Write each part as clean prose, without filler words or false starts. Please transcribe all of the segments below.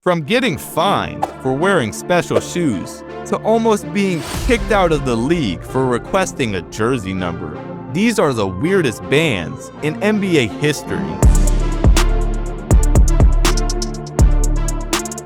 From getting fined for wearing special shoes to almost being kicked out of the league for requesting a jersey number. These are the weirdest bans in NBA history.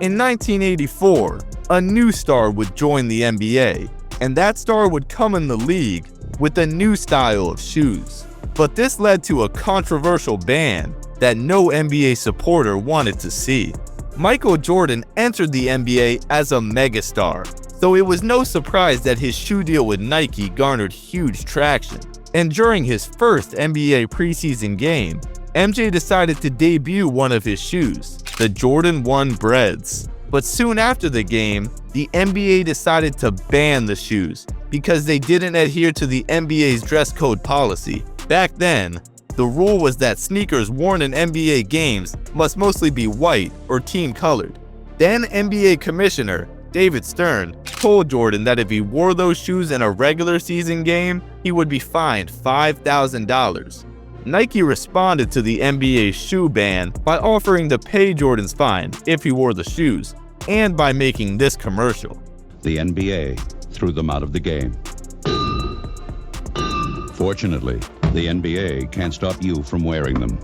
In 1984, a new star would join the NBA, and that star would come in the league with a new style of shoes. But this led to a controversial ban that no NBA supporter wanted to see. Michael Jordan entered the NBA as a megastar, so it was no surprise that his shoe deal with Nike garnered huge traction. And during his first NBA preseason game, MJ decided to debut one of his shoes, the Jordan 1 Breds. But soon after the game, the NBA decided to ban the shoes because they didn't adhere to the NBA's dress code policy. Back then, the rule was that sneakers worn in NBA games must mostly be white or team colored. Then NBA Commissioner David Stern told Jordan that if he wore those shoes in a regular season game, he would be fined $5,000. Nike responded to the NBA's shoe ban by offering to pay Jordan's fine if he wore the shoes, and by making this commercial. The NBA threw them out of the game. Fortunately, the NBA can't stop you from wearing them.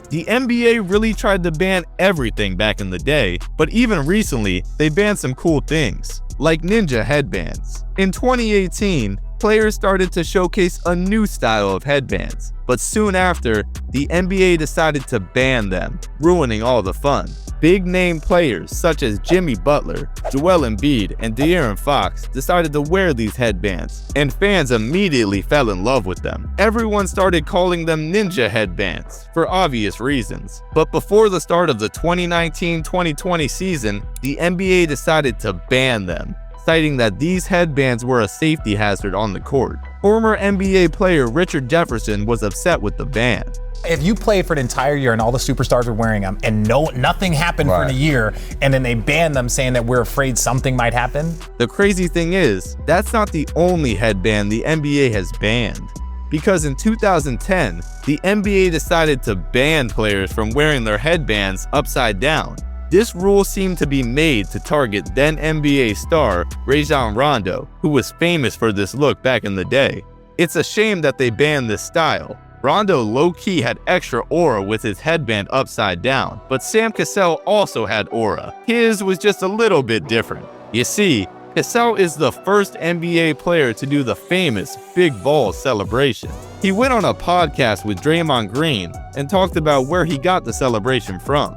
The NBA really tried to ban everything back in the day, but even recently, they banned some cool things, like ninja headbands. In 2018, players started to showcase a new style of headbands, but soon after, the NBA decided to ban them, ruining all the fun. Big-name players such as Jimmy Butler, Joel Embiid, and De'Aaron Fox decided to wear these headbands, and fans immediately fell in love with them. Everyone started calling them ninja headbands, for obvious reasons. But before the start of the 2019-2020 season, the NBA decided to ban them, citing that these headbands were a safety hazard on the court. Former NBA player Richard Jefferson was upset with the ban. If you played for an entire year and all the superstars were wearing them and nothing happened for a year, and then they banned them saying that we're afraid something might happen. The crazy thing is, that's not the only headband the NBA has banned. Because in 2010, the NBA decided to ban players from wearing their headbands upside down. This rule seemed to be made to target then NBA star Rajon Rondo, who was famous for this look back in the day. It's a shame that they banned this style. Rondo low-key had extra aura with his headband upside down, but Sam Cassell also had aura. His was just a little bit different. You see, Cassell is the first NBA player to do the famous big balls celebration. He went on a podcast with Draymond Green and talked about where he got the celebration from.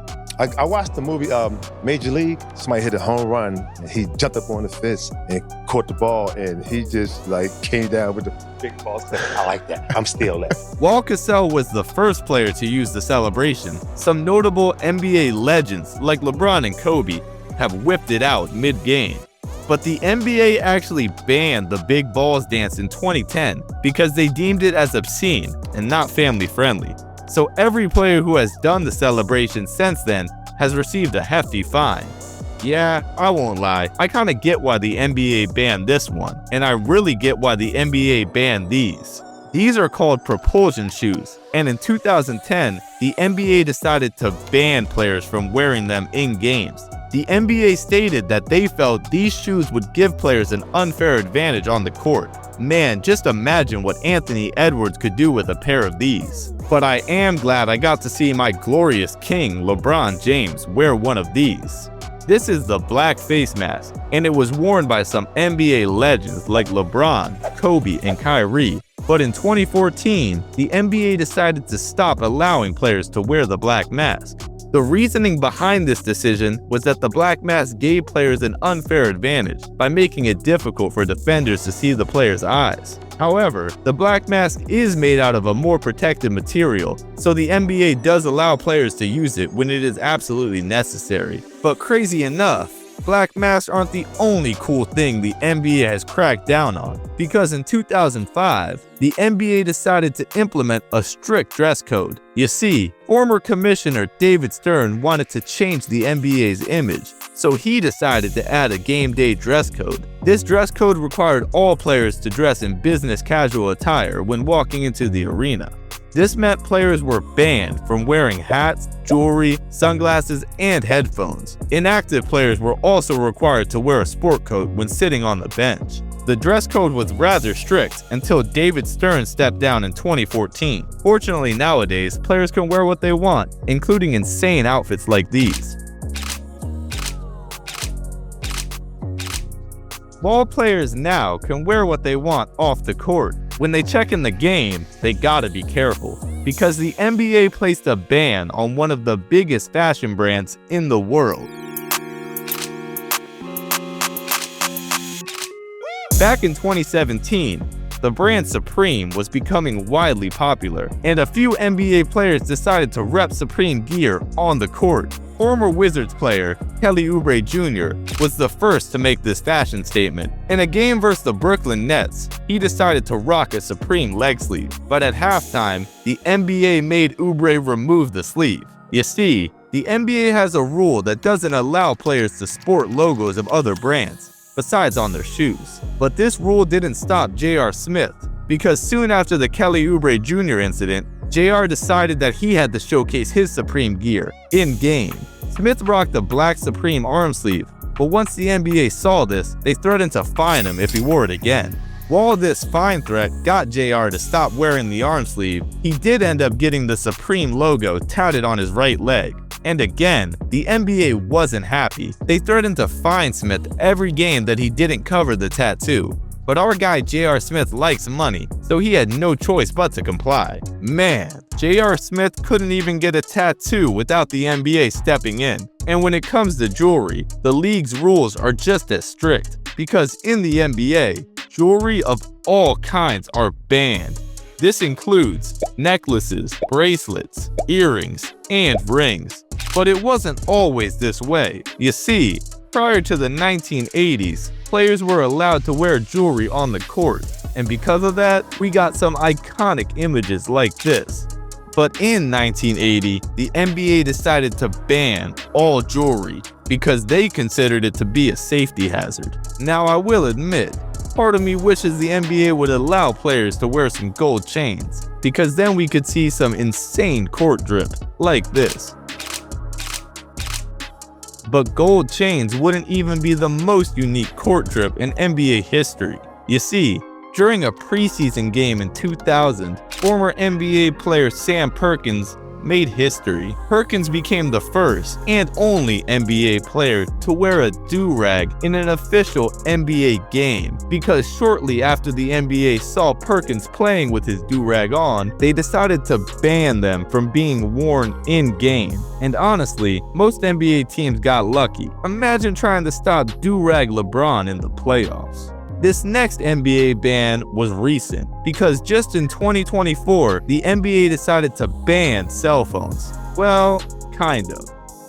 I watched the movie Major League. Somebody hit a home run, and he jumped up on his fist and caught the ball, and he just came down with the big ball. I like that. I'm still there. While Cassell was the first player to use the celebration, some notable NBA legends like LeBron and Kobe have whipped it out mid-game. But the NBA actually banned the big balls dance in 2010 because they deemed it as obscene and not family-friendly. So every player who has done the celebration since then has received a hefty fine. Yeah, I won't lie, I kinda get why the NBA banned this one, and I really get why the NBA banned these. These are called Propulsion Shoes, and in 2010, the NBA decided to ban players from wearing them in games. The NBA stated that they felt these shoes would give players an unfair advantage on the court. Man, just imagine what Anthony Edwards could do with a pair of these. But I am glad I got to see my glorious king, LeBron James, wear one of these. This is the black face mask, and it was worn by some NBA legends like LeBron, Kobe, and Kyrie. But in 2014, the NBA decided to stop allowing players to wear the black mask. The reasoning behind this decision was that the black mask gave players an unfair advantage by making it difficult for defenders to see the player's eyes. However, the black mask is made out of a more protective material, so the NBA does allow players to use it when it is absolutely necessary. But crazy enough, black masks aren't the only cool thing the NBA has cracked down on, because in 2005, the NBA decided to implement a strict dress code. You see, former Commissioner David Stern wanted to change the NBA's image, so he decided to add a game day dress code. This dress code required all players to dress in business casual attire when walking into the arena. This meant players were banned from wearing hats, jewelry, sunglasses, and headphones. Inactive players were also required to wear a sport coat when sitting on the bench. The dress code was rather strict until David Stern stepped down in 2014. Fortunately, nowadays, players can wear what they want, including insane outfits like these. Ball players now can wear what they want off the court. When they check in the game, they gotta be careful, because the NBA placed a ban on one of the biggest fashion brands in the world. Back in 2017, the brand Supreme was becoming widely popular, and a few NBA players decided to rep Supreme gear on the court. Former Wizards player Kelly Oubre Jr. was the first to make this fashion statement. In a game versus the Brooklyn Nets, he decided to rock a Supreme leg sleeve, but at halftime, the NBA made Oubre remove the sleeve. You see, the NBA has a rule that doesn't allow players to sport logos of other brands, besides on their shoes. But this rule didn't stop J.R. Smith, because soon after the Kelly Oubre Jr. incident, JR decided that he had to showcase his Supreme gear in-game. Smith rocked the black Supreme arm sleeve, but once the NBA saw this, they threatened to fine him if he wore it again. While this fine threat got JR to stop wearing the arm sleeve, he did end up getting the Supreme logo tatted on his right leg. And again, the NBA wasn't happy. They threatened to fine Smith every game that he didn't cover the tattoo. But our guy J.R. Smith likes money, so he had no choice but to comply. Man, J.R. Smith couldn't even get a tattoo without the NBA stepping in. And when it comes to jewelry, the league's rules are just as strict, because in the NBA, jewelry of all kinds are banned. This includes necklaces, bracelets, earrings, and rings. But it wasn't always this way. You see, prior to the 1980s, players were allowed to wear jewelry on the court, and because of that, we got some iconic images like this. But in 1980, the NBA decided to ban all jewelry because they considered it to be a safety hazard. Now, I will admit, part of me wishes the NBA would allow players to wear some gold chains, because then we could see some insane court drip like this. But gold chains wouldn't even be the most unique court drip in NBA history. You see, during a preseason game in 2000, former NBA player Sam Perkins made history. Perkins became the first and only NBA player to wear a do-rag in an official NBA game, because shortly after the NBA saw Perkins playing with his do-rag on, they decided to ban them from being worn in-game. And honestly, most NBA teams got lucky. Imagine trying to stop do-rag LeBron in the playoffs. This next NBA ban was recent, because just in 2024, the NBA decided to ban cell phones. Well, kind of.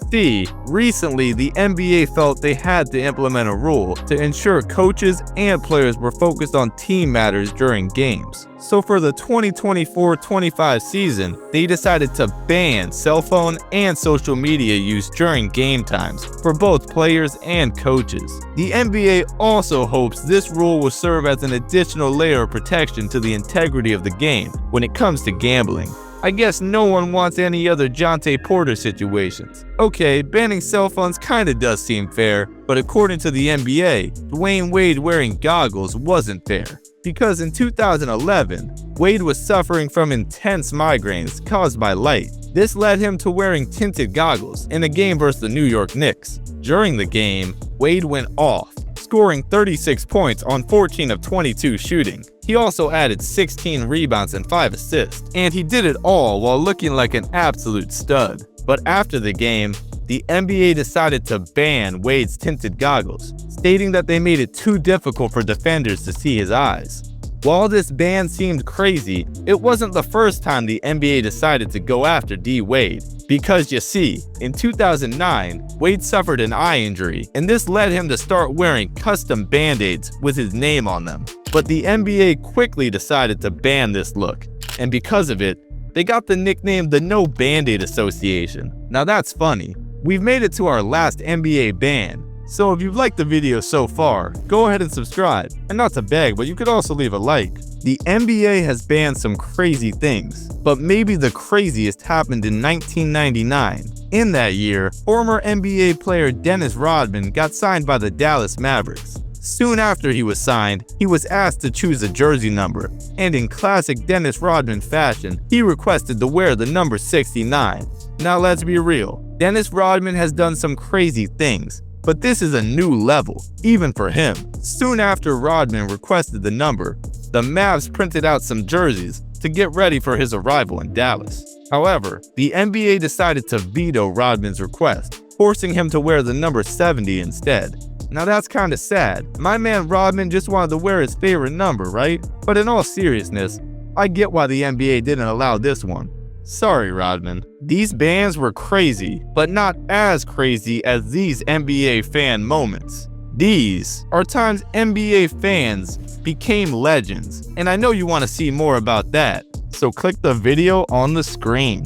See, recently the NBA felt they had to implement a rule to ensure coaches and players were focused on team matters during games. So for the 2024-25 season, they decided to ban cell phone and social media use during game times for both players and coaches. The NBA also hopes this rule will serve as an additional layer of protection to the integrity of the game when it comes to gambling. I guess no one wants any other Jonte Porter situations. Okay, banning cell phones kinda does seem fair, but according to the NBA, Dwyane Wade wearing goggles wasn't fair. Because in 2011, Wade was suffering from intense migraines caused by light. This led him to wearing tinted goggles in a game versus the New York Knicks. During the game, Wade went off, scoring 36 points on 14 of 22 shooting. He also added 16 rebounds and 5 assists, and he did it all while looking like an absolute stud. But after the game, the NBA decided to ban Wade's tinted goggles, stating that they made it too difficult for defenders to see his eyes. While this ban seemed crazy, it wasn't the first time the NBA decided to go after D. Wade. Because you see, in 2009, Wade suffered an eye injury, and this led him to start wearing custom band-aids with his name on them. But the NBA quickly decided to ban this look, and because of it, they got the nickname the No Band-Aid Association. Now that's funny. We've made it to our last NBA ban, So if you've liked the video so far, go ahead and subscribe. And not to beg, but you could also leave a like. The NBA has banned some crazy things, but maybe the craziest happened in 1999. In that year, former NBA player Dennis Rodman got signed by the Dallas Mavericks. Soon after he was signed, he was asked to choose a jersey number, and in classic Dennis Rodman fashion, he requested to wear the number 69. Now let's be real, Dennis Rodman has done some crazy things, but this is a new level, even for him. Soon after Rodman requested the number, the Mavs printed out some jerseys to get ready for his arrival in Dallas. However, the NBA decided to veto Rodman's request, forcing him to wear the number 70 instead. Now that's kinda sad. My man Rodman just wanted to wear his favorite number, right? But in all seriousness, I get why the NBA didn't allow this one. Sorry, Rodman. These bans were crazy, but not as crazy as these NBA fan moments. These are times NBA fans became legends, and I know you want to see more about that, so click the video on the screen.